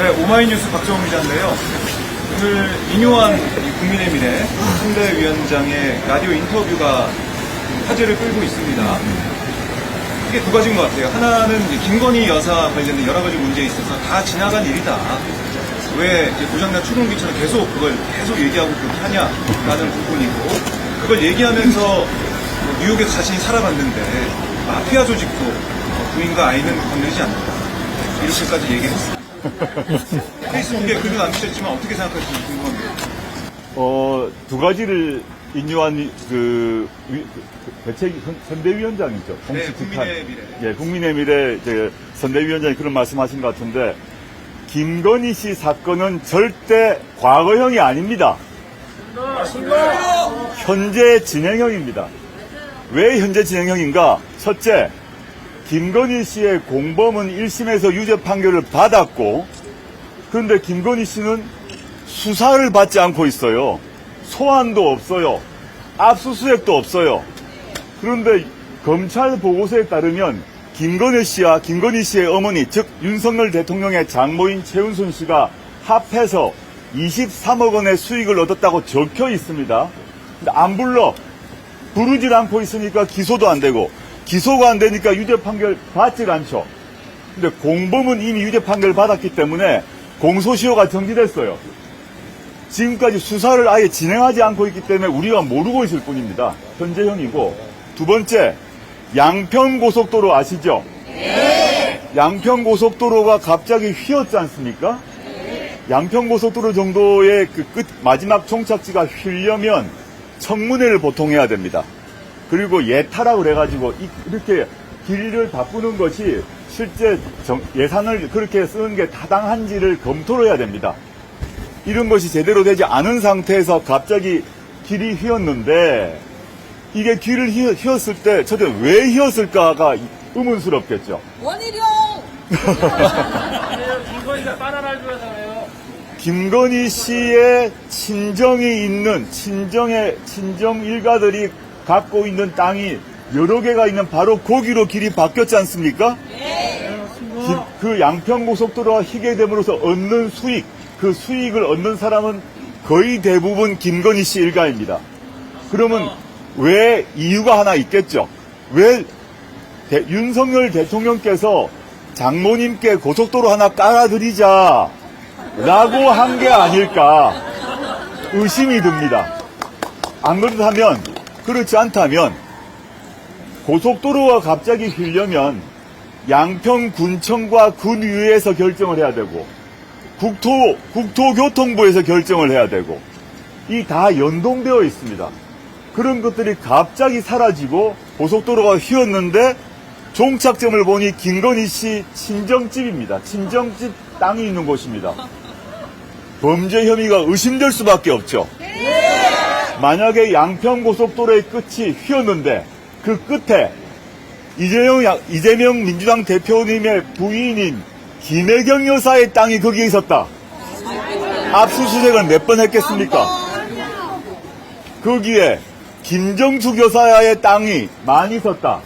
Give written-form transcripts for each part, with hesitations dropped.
네, 오마이뉴스 박정우 기자인데요. 오늘 인요한 국민의 미래 선대위원장의 라디오 인터뷰가 화제를 끌고 있습니다. 이게 두 가지인 것 같아요. 하나는 이제 김건희 여사 관련된 여러 가지 문제에 있어서 다 지나간 일이다. 왜 이제 고장난 추궁기처럼 그걸 계속 얘기하고 그렇게 하냐라는 부분이고, 그걸 얘기하면서 뉴욕에 자신이 살아봤는데 마피아 조직도 부인과 아이는 건드리지 않는다. 이렇게까지 얘기했습니다. 페이스북에 글을 남기셨지만 어떻게 생각하시는지 궁금합니다. 두 가지를 인요한 대책 선대위원장이죠. 네, 국민의 미래. 예, 국민의 미래 선대위원장이 그런 말씀하신 것 같은데, 김건희 씨 사건은 절대 과거형이 아닙니다. 현재 진행형입니다. 왜 현재 진행형인가? 첫째, 김건희 씨의 공범은 1심에서 유죄 판결을 받았고, 그런데 김건희 씨는 수사를 받지 않고 있어요. 소환도 없어요. 압수수색도 없어요. 그런데 검찰 보고서에 따르면 김건희 씨와 김건희 씨의 어머니, 즉 윤석열 대통령의 장모인 최은순 씨가 합해서 23억 원의 수익을 얻었다고 적혀 있습니다. 근데 안 부르질 않고 있으니까 기소도 안 되고, 기소가 안 되니까 유죄 판결 받질 않죠. 근데 공범은 이미 유죄 판결 받았기 때문에 공소시효가 정지됐어요. 지금까지 수사를 아예 진행하지 않고 있기 때문에 우리가 모르고 있을 뿐입니다. 현재형이고, 두 번째, 양평고속도로 아시죠? 네. 양평고속도로가 갑자기 휘었지 않습니까? 네. 양평고속도로 정도의 그 마지막 종착지가 휘려면 청문회를 보통 해야 됩니다. 그리고 예타라고 그래가지고 이렇게 길이를 바꾸는 것이 실제 예산을 그렇게 쓰는 게 타당한지를 검토를 해야 됩니다. 이런 것이 제대로 되지 않은 상태에서 갑자기 길이 휘었는데, 이게 길을 휘었을 때 저도 왜 휘었을까가 의문스럽겠죠. 원희룡! 김건희가 바나나를 좋아하잖아요. 김건희 씨의 친정이 있는 친정 일가들이 갖고 있는 땅이 여러 개가 있는 바로 거기로 길이 바뀌었지 않습니까? 네. 그 양평고속도로가 희게 됨으로써 얻는 수익, 그 수익을 얻는 사람은 거의 대부분 김건희 씨 일가입니다. 그러면 왜 이유가 하나 있겠죠? 왜 윤석열 대통령께서 장모님께 고속도로 하나 깔아드리자 라고 한 게 아닐까 의심이 듭니다. 안 그렇지 않다면 고속도로가 갑자기 휘려면 양평군청과 군위에서 결정을 해야 되고, 국토교통부에서 결정을 해야 되고, 이 다 연동되어 있습니다. 그런 것들이 갑자기 사라지고 고속도로가 휘었는데 종착점을 보니 김건희 씨 친정집입니다. 친정집 땅이 있는 곳입니다. 범죄 혐의가 의심될 수밖에 없죠. 만약에 양평고속도로의 끝이 휘었는데 그 끝에 이재명 민주당 대표님의 부인인 김혜경 여사의 땅이 거기에 있었다. 압수수색을 몇 번 했겠습니까? 거기에 김정숙 여사의 땅이 많이 있었다.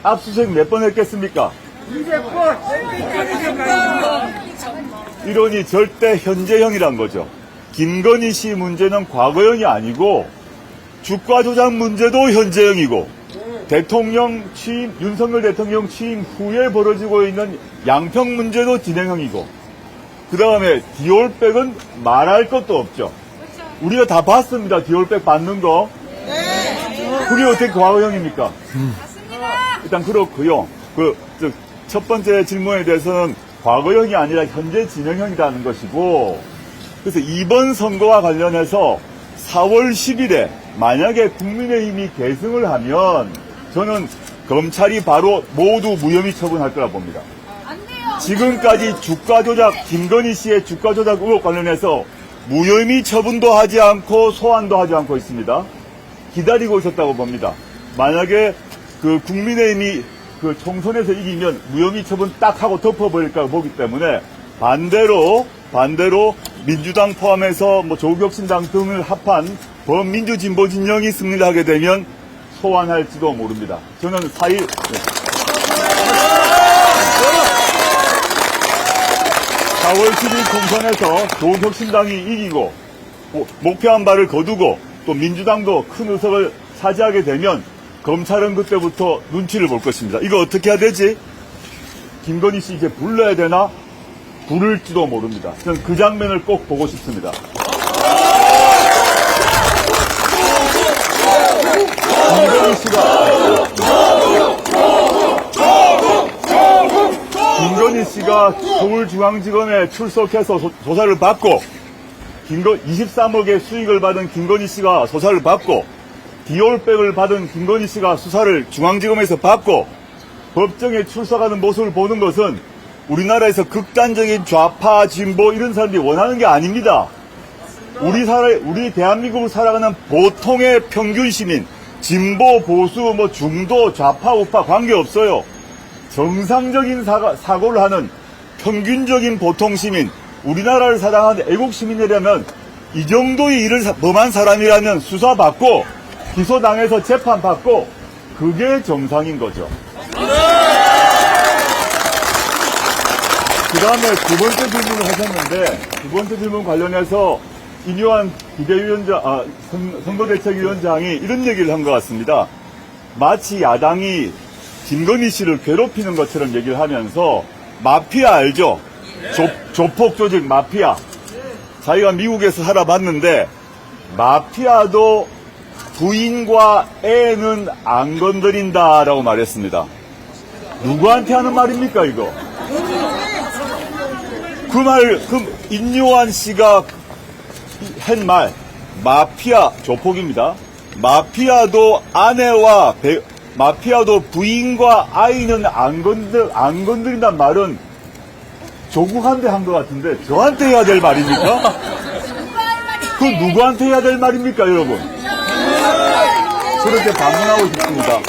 압수수색 몇 번 했겠습니까? 이러니 절대 현재형이란 거죠. 김건희 씨 문제는 과거형이 아니고, 주가 조작 문제도 현재형이고, 윤석열 대통령 취임 후에 벌어지고 있는 양평 문제도 진행형이고, 그 다음에 디올백은 말할 것도 없죠. 우리가 다 봤습니다. 디올백 받는 거. 그게 어떻게 과거형입니까? 일단 그렇고요. 첫 번째 질문에 대해서는 과거형이 아니라 현재 진행형이라는 것이고, 그래서 이번 선거와 관련해서 4월 10일에 만약에 국민의힘이 계승을 하면 저는 검찰이 바로 모두 무혐의 처분할 거라 봅니다. 지금까지 김건희 씨의 주가 조작 의혹 관련해서 무혐의 처분도 하지 않고 소환도 하지 않고 있습니다. 기다리고 있었다고 봅니다. 만약에 국민의힘이 총선에서 이기면 무혐의 처분 딱 하고 덮어버릴까 보기 때문에 반대로 민주당 포함해서 조국혁신당 등을 합한 범민주진보 진영이 승리하게 되면 소환할지도 모릅니다. 저는 4월 4월 10일 총선에서 조국혁신당이 이기고 목표한 바를 거두고 또 민주당도 큰 의석을 차지하게 되면 검찰은 그때부터 눈치를 볼 것입니다. 이거 어떻게 해야 되지? 김건희 씨 이제 불러야 되나? 부를지도 모릅니다. 저는 그 장면을 꼭 보고 싶습니다. 김건희 씨가 서울중앙지검에 출석해서 조사를 받고 23억의 수익을 받은 김건희 씨가 조사를 받고 디올백을 받은 김건희 씨가 수사를 중앙지검에서 받고 법정에 출석하는 모습을 보는 것은 우리나라에서 극단적인 좌파, 진보 이런 사람들이 원하는 게 아닙니다. 우리 대한민국을 살아가는 보통의 평균 시민, 진보, 보수, 중도, 좌파, 우파 관계없어요. 정상적인 사고를 하는 평균적인 보통 시민, 우리나라를 사랑하는 애국 시민이라면 이 정도의 일을 범한 사람이라면 수사받고 기소당해서 재판받고 그게 정상인 거죠. 그 다음에 두 번째 질문을 하셨는데 두 번째 질문 관련해서 인요한 선거대책위원장이 이런 얘기를 한 것 같습니다. 마치 야당이 김건희 씨를 괴롭히는 것처럼 얘기를 하면서 마피아 알죠? 조폭 조직 마피아. 자기가 미국에서 살아봤는데 마피아도 부인과 애는 안 건드린다라고 말했습니다. 누구한테 하는 말입니까 이거? 인요한 씨가 한 말, 마피아 조폭입니다. 마피아도 마피아도 부인과 아이는 안 건드린다는 말은 조국한테 한 것 같은데 저한테 해야 될 말입니까? 그 누구한테 해야 될 말입니까, 여러분? 그렇게 반문하고 싶습니다.